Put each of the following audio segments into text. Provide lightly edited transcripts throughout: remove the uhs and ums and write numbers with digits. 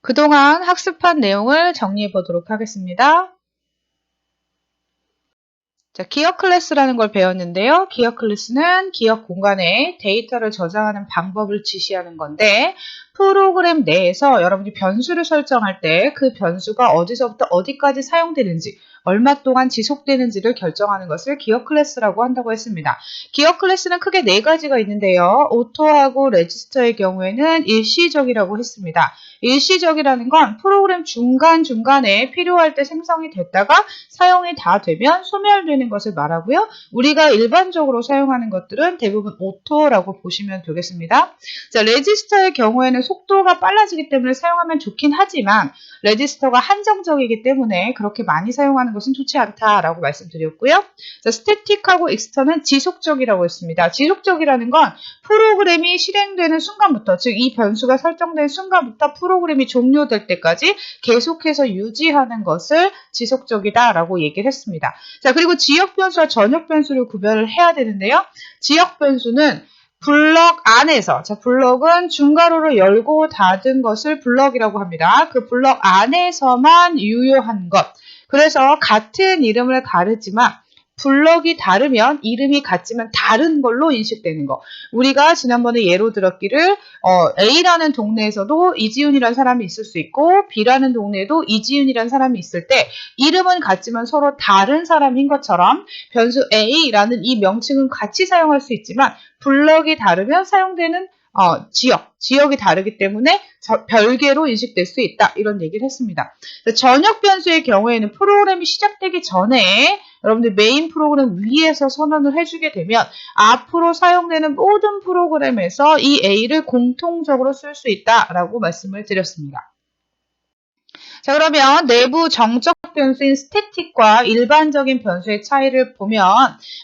그동안 학습한 내용을 정리해 보도록 하겠습니다. 자, 기억 클래스라는 걸 배웠는데요. 기억 클래스는 기억 공간에 데이터를 저장하는 방법을 지시하는 건데 프로그램 내에서 여러분이 변수를 설정할 때 그 변수가 어디서부터 어디까지 사용되는지 얼마 동안 지속되는지를 결정하는 것을 기억 클래스라고 한다고 했습니다. 기억 클래스는 크게 네 가지가 있는데요. 오토하고 레지스터의 경우에는 일시적이라고 했습니다. 일시적이라는 건 프로그램 중간중간에 필요할 때 생성이 됐다가 사용이 다 되면 소멸되는 것을 말하고요. 우리가 일반적으로 사용하는 것들은 대부분 오토라고 보시면 되겠습니다. 자, 레지스터의 경우에는 속도가 빨라지기 때문에 사용하면 좋긴 하지만 레지스터가 한정적이기 때문에 그렇게 많이 사용하는 것은 좋지 않다라고 말씀드렸고요. 자, 스태틱하고 익스터는 지속적이라고 했습니다. 지속적이라는 건 프로그램이 실행되는 순간부터, 즉 이 변수가 설정된 순간부터 프로그램이 종료될 때까지 계속해서 유지하는 것을 지속적이다라고 얘기를 했습니다. 자, 그리고 지역 변수와 전역 변수를 구별을 해야 되는데요. 지역 변수는 블럭 안에서, 자, 블럭은 중괄호를 열고 닫은 것을 블럭이라고 합니다. 그 블럭 안에서만 유효한 것. 그래서 같은 이름을 가르지만 블럭이 다르면 이름이 같지만 다른 걸로 인식되는 거. 우리가 지난번에 예로 들었기를 A라는 동네에서도 이지훈이라는 사람이 있을 수 있고 B라는 동네에도 이지훈이라는 사람이 있을 때 이름은 같지만 서로 다른 사람인 것처럼 변수 A라는 이 명칭은 같이 사용할 수 있지만 블럭이 다르면 사용되는 지역이 다르기 때문에 별개로 인식될 수 있다. 이런 얘기를 했습니다. 전역 변수의 경우에는 프로그램이 시작되기 전에 여러분들 메인 프로그램 위에서 선언을 해주게 되면 앞으로 사용되는 모든 프로그램에서 이 A를 공통적으로 쓸 수 있다라고 말씀을 드렸습니다. 자, 그러면 내부 정적 변수인 스태틱과 일반적인 변수의 차이를 보면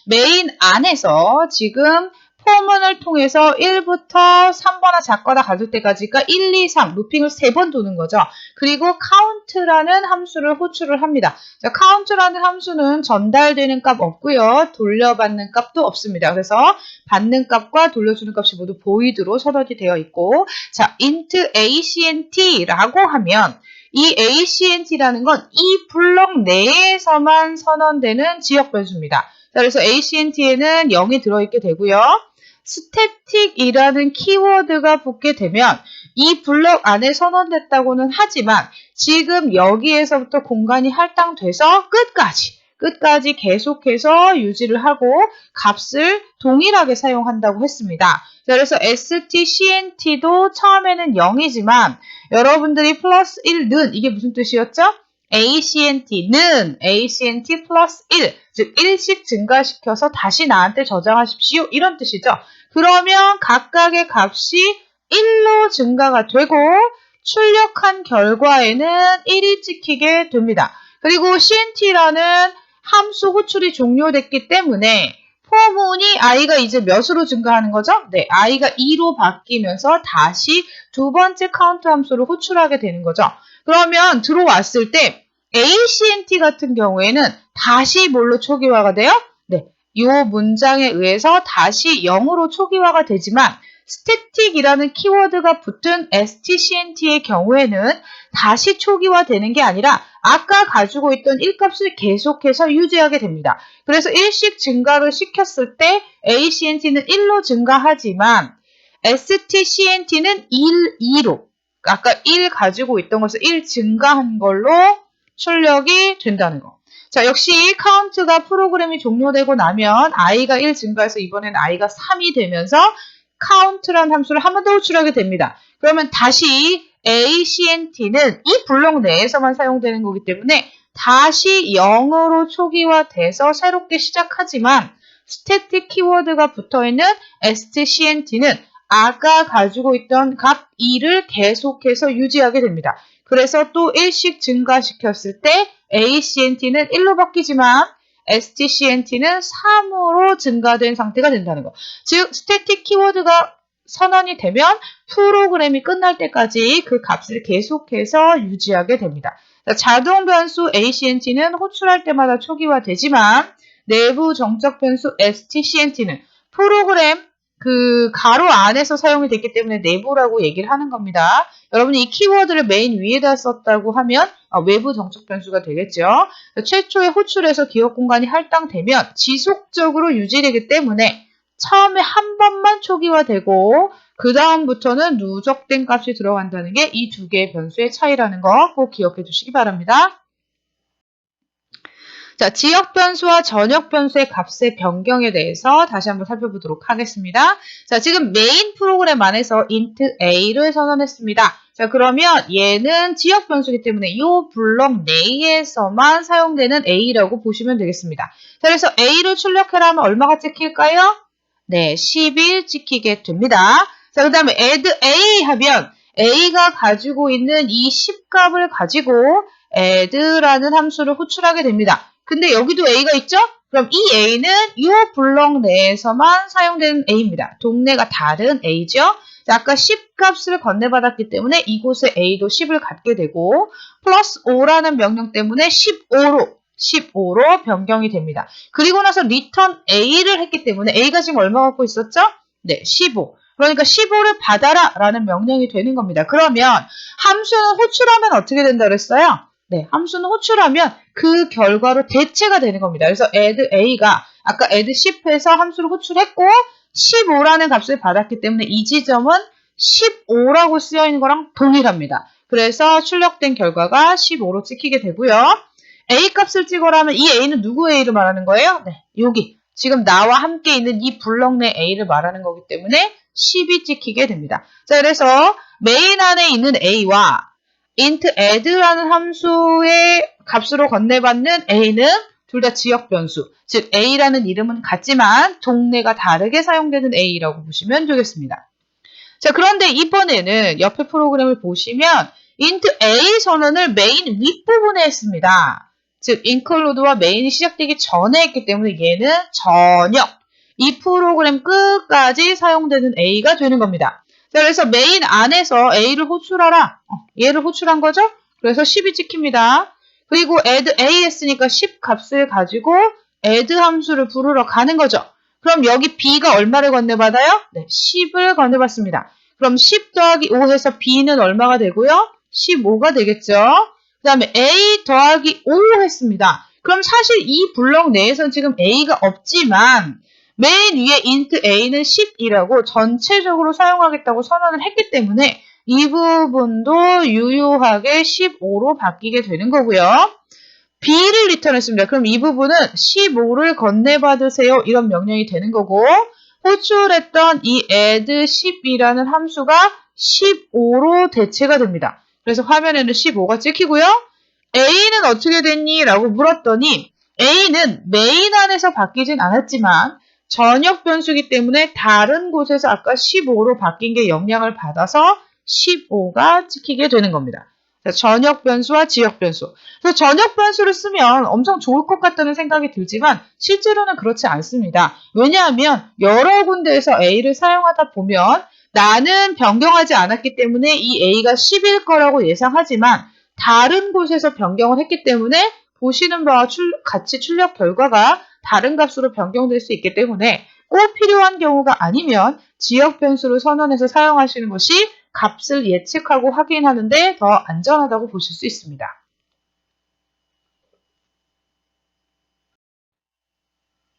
메인 안에서 지금 포문을 통해서 1부터 3번화 작거나 가질 때까지가 1, 2, 3 루핑을 3번 도는 거죠. 그리고 count라는 함수를 호출을 합니다. 자, count라는 함수는 전달되는 값 없고요. 돌려받는 값도 없습니다. 그래서 받는 값과 돌려주는 값이 모두 보이드로 선언이 되어 있고, 자, int ACNT라고 하면 이 ACNT라는 건 이 블럭 내에서만 선언되는 지역 변수입니다. 자, 그래서 ACNT에는 0이 들어있게 되고요. 스태틱이라는 키워드가 붙게 되면 이 블럭 안에 선언됐다고는 하지만 지금 여기에서부터 공간이 할당돼서 끝까지 계속해서 유지를 하고 값을 동일하게 사용한다고 했습니다. 자, 그래서 stcnt도 처음에는 0이지만 여러분들이 플러스 1는 이게 무슨 뜻이었죠? ACNT는 ACNT 플러스 1, 즉 1씩 증가시켜서 다시 나한테 저장하십시오. 이런 뜻이죠. 그러면 각각의 값이 1로 증가가 되고 출력한 결과에는 1이 찍히게 됩니다. 그리고 CNT라는 함수 호출이 종료됐기 때문에 포문이 i가 이제 몇으로 증가하는 거죠? 네, i가 2로 바뀌면서 다시 두 번째 카운트 함수를 호출하게 되는 거죠. 그러면 들어왔을 때 ACNT 같은 경우에는 다시 뭘로 초기화가 돼요? 네, 이 문장에 의해서 다시 0으로 초기화가 되지만 스태틱이라는 키워드가 붙은 stcnt의 경우에는 다시 초기화되는 게 아니라 아까 가지고 있던 1값을 계속해서 유지하게 됩니다. 그래서 1씩 증가를 시켰을 때 ACNT는 1로 증가하지만 stcnt는 2로 아까 1 가지고 있던 것을 1 증가한 걸로 출력이 된다는 거. 자, 역시 카운트가 프로그램이 종료되고 나면 i가 1 증가해서 이번엔 i가 3이 되면서 count라는 함수를 한 번 더 호출하게 됩니다. 그러면 다시 ACNT는 이 블록 내에서만 사용되는 거기 때문에 다시 0으로 초기화돼서 새롭게 시작하지만 스태틱 키워드가 붙어있는 stcnt는 아까 가지고 있던 값 2를 계속해서 유지하게 됩니다. 그래서 또 1씩 증가시켰을 때 ACNT는 1로 바뀌지만 stcnt는 3으로 증가된 상태가 된다는 거. 즉 스태틱 키워드가 선언이 되면 프로그램이 끝날 때까지 그 값을 계속해서 유지하게 됩니다. 자동 변수 ACNT는 호출할 때마다 초기화되지만 내부 정적 변수 stcnt는 프로그램 그 가로 안에서 사용이 됐기 때문에 내부라고 얘기를 하는 겁니다. 여러분이 이 키워드를 메인 위에다 썼다고 하면 외부 정적 변수가 되겠죠. 최초에 호출해서 기억 공간이 할당되면 지속적으로 유지되기 때문에 처음에 한 번만 초기화되고 그 다음부터는 누적된 값이 들어간다는 게 이 두 개의 변수의 차이라는 거 꼭 기억해 두시기 바랍니다. 자, 지역 변수와 전역 변수의 값의 변경에 대해서 다시 한번 살펴보도록 하겠습니다. 자, 지금 메인 프로그램 안에서 int a를 선언했습니다. 자, 그러면 얘는 지역 변수이기 때문에 이 블록 내에서만 사용되는 a라고 보시면 되겠습니다. 자, 그래서 a를 출력해라 하면 얼마가 찍힐까요? 네, 10이 찍히게 됩니다. 자, 그 다음에 add a 하면 a가 가지고 있는 이 10값을 가지고 add라는 함수를 호출하게 됩니다. 근데 여기도 a가 있죠? 그럼 이 a는 이 블록 내에서만 사용되는 a입니다. 동네가 다른 a죠? 자, 아까 10값을 건네받았기 때문에 이곳에 a도 10을 갖게 되고 플러스 5라는 명령 때문에 15로 변경이 됩니다. 그리고 나서 return a를 했기 때문에 a가 지금 얼마 갖고 있었죠? 네, 15. 그러니까 15를 받아라 라는 명령이 되는 겁니다. 그러면 함수는 호출하면 어떻게 된다 그랬어요? 네, 함수는 호출하면 그 결과로 대체가 되는 겁니다. 그래서 add a가 아까 add 10해서 함수를 호출했고 15라는 값을 받았기 때문에 이 지점은 15라고 쓰여있는 거랑 동일합니다. 그래서 출력된 결과가 15로 찍히게 되고요. a 값을 찍어라 하면 이 a는 누구 a를 말하는 거예요? 네, 여기 지금 나와 함께 있는 이 블럭 내 a를 말하는 거기 때문에 10이 찍히게 됩니다. 자, 그래서 메인 안에 있는 a와 int add라는 함수의 값으로 건네받는 a는 둘 다 지역 변수, 즉 a라는 이름은 같지만 동네가 다르게 사용되는 a라고 보시면 되겠습니다. 자, 그런데 이번에는 옆에 프로그램을 보시면 int a 선언을 메인 윗부분에 했습니다. 즉 include와 메인이 시작되기 전에 했기 때문에 얘는 전역, 이 프로그램 끝까지 사용되는 a가 되는 겁니다. 자, 그래서 메인 안에서 a를 호출하라. 얘를 호출한 거죠? 그래서 10이 찍힙니다. 그리고 add a 했으니까 10 값을 가지고 add 함수를 부르러 가는 거죠. 그럼 여기 b가 얼마를 건네받아요? 네, 10을 건네받습니다. 그럼 10 더하기 5 해서 b는 얼마가 되고요? 15가 되겠죠. 그 다음에 a 더하기 5 했습니다. 그럼 사실 이 블록 내에서는 지금 a가 없지만 맨 위에 int a는 10이라고 전체적으로 사용하겠다고 선언을 했기 때문에 이 부분도 유효하게 15로 바뀌게 되는 거고요. b를 리턴했습니다. 그럼 이 부분은 15를 건네받으세요. 이런 명령이 되는 거고 호출했던 이 add 10이라는 함수가 15로 대체가 됩니다. 그래서 화면에는 15가 찍히고요. a는 어떻게 됐니? 라고 물었더니 a는 메인 안에서 바뀌진 않았지만 전역 변수이기 때문에 다른 곳에서 아까 15로 바뀐 게 영향을 받아서 15가 찍히게 되는 겁니다. 전역 변수와 지역 변수. 그래서 전역 변수를 쓰면 엄청 좋을 것 같다는 생각이 들지만 실제로는 그렇지 않습니다. 왜냐하면 여러 군데에서 A를 사용하다 보면 나는 변경하지 않았기 때문에 이 A가 10일 거라고 예상하지만 다른 곳에서 변경을 했기 때문에 보시는 바와 같이 출력 결과가 다른 값으로 변경될 수 있기 때문에 꼭 필요한 경우가 아니면 지역 변수를 선언해서 사용하시는 것이 값을 예측하고 확인하는데 더 안전하다고 보실 수 있습니다.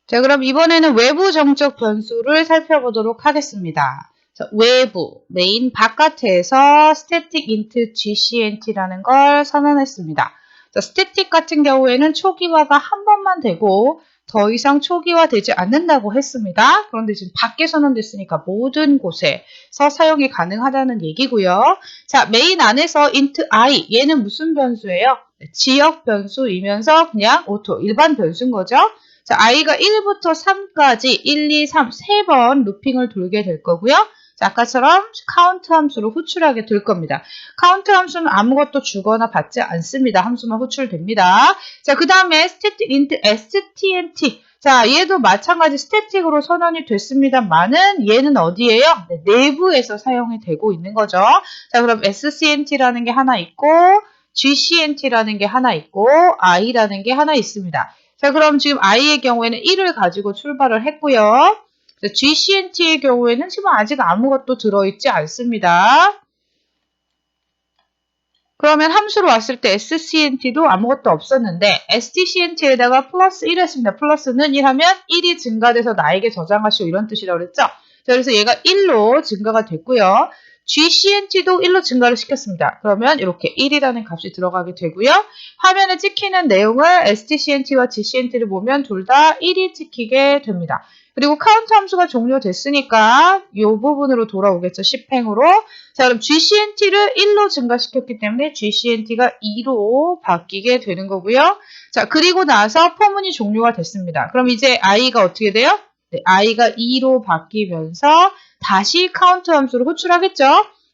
자, 그럼 이번에는 외부 정적 변수를 살펴보도록 하겠습니다. 자, 외부, 메인 바깥에서 static int gcnt라는 걸 선언했습니다. 자, static 같은 경우에는 초기화가 한 번만 되고 더 이상 초기화되지 않는다고 했습니다. 그런데 지금 밖에 선언됐으니까 모든 곳에서 사용이 가능하다는 얘기고요. 자, 메인 안에서 int i, 얘는 무슨 변수예요? 지역 변수이면서 그냥 오토, 일반 변수인 거죠. 자, i가 1부터 3까지 1, 2, 3, 3번 루핑을 돌게 될 거고요. 자, 아까처럼 카운트 함수로 호출하게 될 겁니다. 카운트 함수는 아무것도 주거나 받지 않습니다. 함수만 호출됩니다. 자, 그 다음에 static int stnt. 자, 얘도 마찬가지 스태틱으로 선언이 됐습니다만은 얘는 어디예요? 네, 내부에서 사용이 되고 있는 거죠. 자, 그럼 scnt라는 게 하나 있고 gcnt라는 게 하나 있고 i라는 게 하나 있습니다. 자, 그럼 지금 i의 경우에는 1을 가지고 출발을 했고요. GCNT의 경우에는 지금 아직 아무것도 들어있지 않습니다. 그러면 함수로 왔을 때 SCNT도 아무것도 없었는데 STCNT에다가 플러스 1 했습니다. 플러스는 1 하면 1이 증가돼서 나에게 저장하시오 이런 뜻이라고 그랬죠. 자, 그래서 얘가 1로 증가가 됐고요. GCNT도 1로 증가를 시켰습니다. 그러면 이렇게 1이라는 값이 들어가게 되고요. 화면에 찍히는 내용을 STCNT와 GCNT를 보면 둘 다 1이 찍히게 됩니다. 그리고 카운트 함수가 종료됐으니까 이 부분으로 돌아오겠죠. 10행으로. 자, 그럼 GCNT를 1로 증가시켰기 때문에 GCNT가 2로 바뀌게 되는 거고요. 자, 그리고 나서 포문이 종료가 됐습니다. 그럼 이제 i가 어떻게 돼요? 네, i가 2로 바뀌면서 다시 카운트 함수를 호출하겠죠?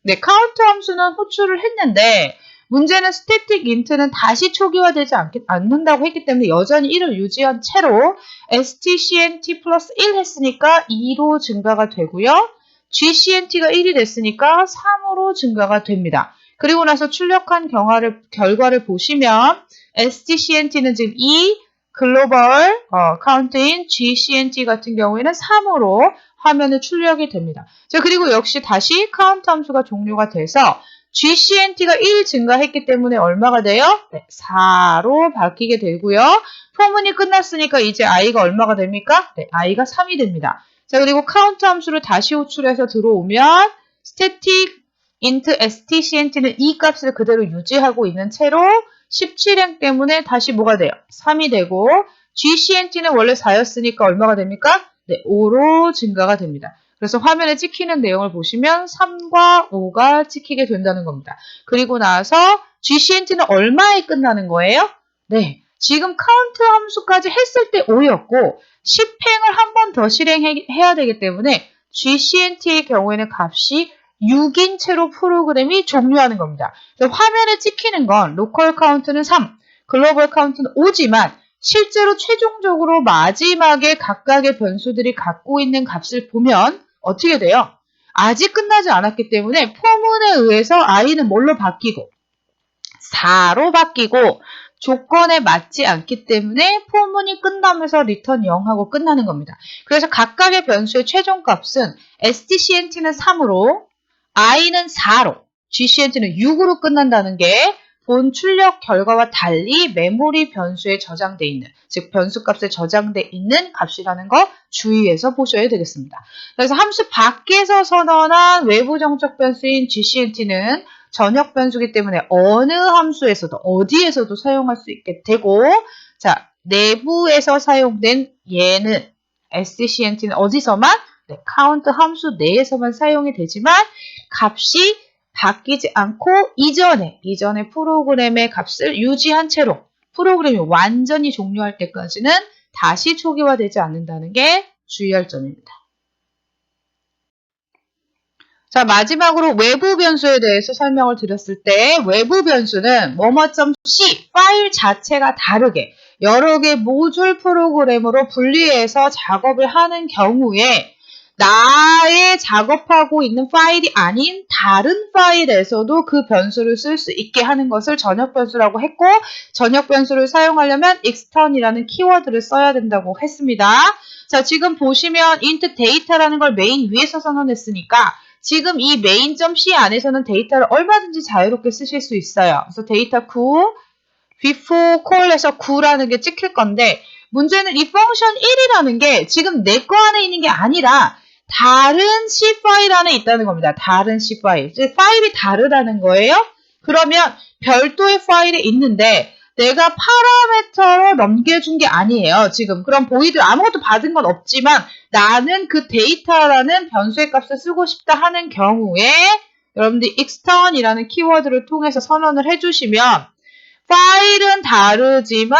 네, 카운트 함수는 호출을 했는데 문제는 스태틱 인트는 다시 초기화되지 않는다고 했기 때문에 여전히 1을 유지한 채로 STCNT 플러스 1 했으니까 2로 증가가 되고요. GCNT가 1이 됐으니까 3으로 증가가 됩니다. 그리고 나서 출력한 결과를 보시면 STCNT는 지금 2, 글로벌 카운트인 GCNT 같은 경우에는 3으로 화면에 출력이 됩니다. 자, 그리고 역시 다시 카운트 함수가 종료가 돼서 GCNT가 1 증가했기 때문에 얼마가 돼요? 네, 4로 바뀌게 되고요. 포문이 끝났으니까 이제 i가 얼마가 됩니까? 네, i가 3이 됩니다. 자, 그리고 카운트 함수를 다시 호출해서 들어오면 static int stcnt는 이 값을 그대로 유지하고 있는 채로 17행 때문에 다시 뭐가 돼요? 3이 되고 GCNT는 원래 4였으니까 얼마가 됩니까? 네, 5로 증가가 됩니다. 그래서 화면에 찍히는 내용을 보시면 3과 5가 찍히게 된다는 겁니다. 그리고 나서 GCNT는 얼마에 끝나는 거예요? 네, 지금 카운트 함수까지 했을 때 5였고 10행을 한 번 더 실행해야 되기 때문에 GCNT의 경우에는 값이 6인 채로 프로그램이 종료하는 겁니다. 화면에 찍히는 건 로컬 카운트는 3, 글로벌 카운트는 5지만 실제로 최종적으로 마지막에 각각의 변수들이 갖고 있는 값을 보면 어떻게 돼요? 아직 끝나지 않았기 때문에 포문에 의해서 i는 뭘로 바뀌고 4로 바뀌고 조건에 맞지 않기 때문에 포문이 끝나면서 리턴 0하고 끝나는 겁니다. 그래서 각각의 변수의 최종값은 STCNT는 3으로 i는 4로 GCNT는 6으로 끝난다는 게 본 출력 결과와 달리 메모리 변수에 저장돼 있는, 즉 변수값에 저장돼 있는 값이라는 거 주의해서 보셔야 되겠습니다. 그래서 함수 밖에서 선언한 외부 정적 변수인 GCNT는 전역 변수이기 때문에 어느 함수에서도 어디에서도 사용할 수 있게 되고, 자, 내부에서 사용된 얘는 SCNT는 어디서만? 네, 카운트 함수 내에서만 사용이 되지만 값이 바뀌지 않고 이전에 프로그램의 값을 유지한 채로 프로그램이 완전히 종료할 때까지는 다시 초기화되지 않는다는 게 주의할 점입니다. 자, 마지막으로 외부 변수에 대해서 설명을 드렸을 때 외부 변수는 뭐뭐.c 파일 자체가 다르게 여러 개 모듈 프로그램으로 분리해서 작업을 하는 경우에 나의 작업하고 있는 파일이 아닌 다른 파일에서도 그 변수를 쓸 수 있게 하는 것을 전역 변수라고 했고, 전역 변수를 사용하려면 extern이라는 키워드를 써야 된다고 했습니다. 자, 지금 보시면 int data라는 걸 메인 위에서 선언했으니까 지금 이 main.c 안에서는 데이터를 얼마든지 자유롭게 쓰실 수 있어요. 그래서 데이터 9, before call에서 9라는 게 찍힐 건데 문제는 이 펑션 1이라는 게 지금 내 거 안에 있는 게 아니라 다른 C 파일 안에 있다는 겁니다. 다른 C 파일. 즉 파일이 다르다는 거예요. 그러면 별도의 파일이 있는데 내가 파라미터로 넘겨준 게 아니에요. 지금 그럼 보이드 아무것도 받은 건 없지만 나는 그 데이터라는 변수의 값을 쓰고 싶다 하는 경우에 여러분들이 extern이라는 키워드를 통해서 선언을 해주시면 파일은 다르지만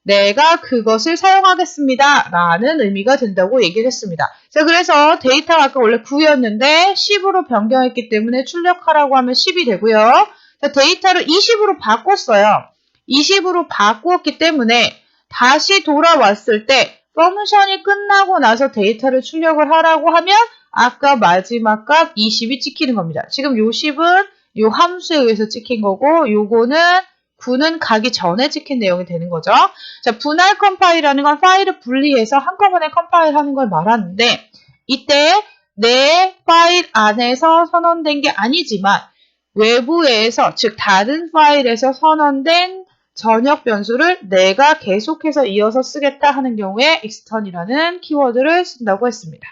내가 그것을 사용하겠습니다 라는 의미가 된다고 얘기를 했습니다. 자, 그래서 데이터가 아까 원래 9였는데 10으로 변경했기 때문에 출력하라고 하면 10이 되고요. 자, 데이터를 20으로 바꿨어요. 20으로 바꾸었기 때문에 다시 돌아왔을 때 펑션이 끝나고 나서 데이터를 출력을 하라고 하면 아까 마지막 값 20이 찍히는 겁니다. 지금 요 10은 요 함수에 의해서 찍힌 거고 요거는 9는 가기 전에 찍힌 내용이 되는 거죠. 자, 분할 컴파일이라는 건 파일을 분리해서 한꺼번에 컴파일하는 걸 말하는데 이때 내 파일 안에서 선언된 게 아니지만 외부에서, 즉 다른 파일에서 선언된 전역 변수를 내가 계속해서 이어서 쓰겠다 하는 경우에 extern이라는 키워드를 쓴다고 했습니다.